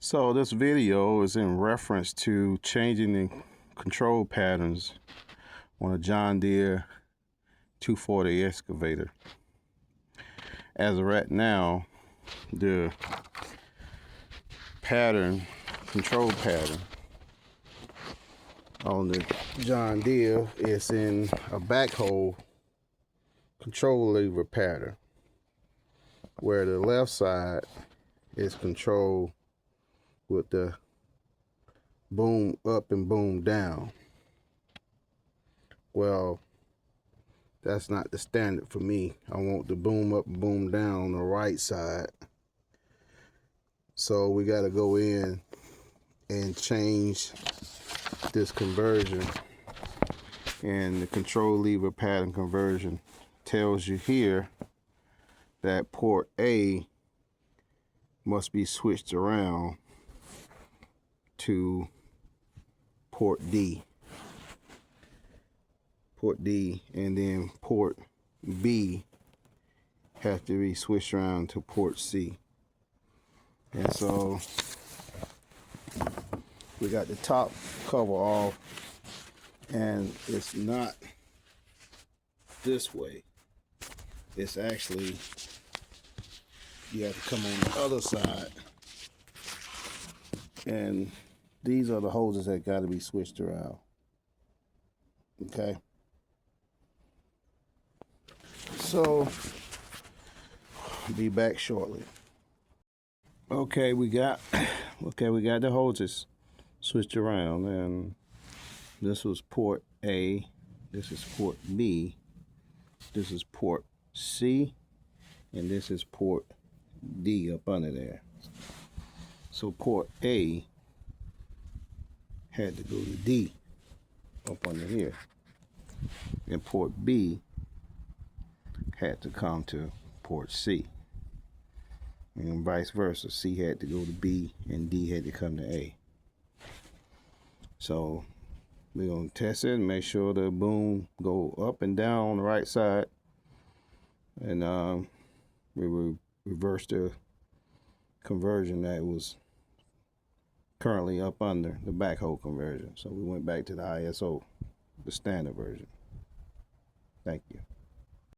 So this video is in reference to changing the control patterns on a John Deere 240 excavator. As of right now, the control pattern on the John Deere is in a backhoe control lever pattern, where the left side is controlled with the boom up and boom down. Well, that's not the standard for me. I want the boom up and boom down on the right side. So we got to go in and change this conversion. And the control lever pattern conversion tells you here that port A must be switched around to port D, and then port B has to be switched around to port C. And so we got the top cover off, and it's not this way. It's actually, you have to come on the other side, and these are the hoses that got to be switched around. Okay, so be back shortly. Okay, we got the hoses switched around, and this was port A, this is port B, this is port C, and this is port D up under there. So port A had to go to D up under here, and port B had to come to port C, and vice versa. C had to go to B and D had to come to A. So we're gonna test it and make sure the boom go up and down on the right side, and we will reverse the conversion that was currently up under the backhoe conversion. So we went back to the ISO, the standard version. Thank you.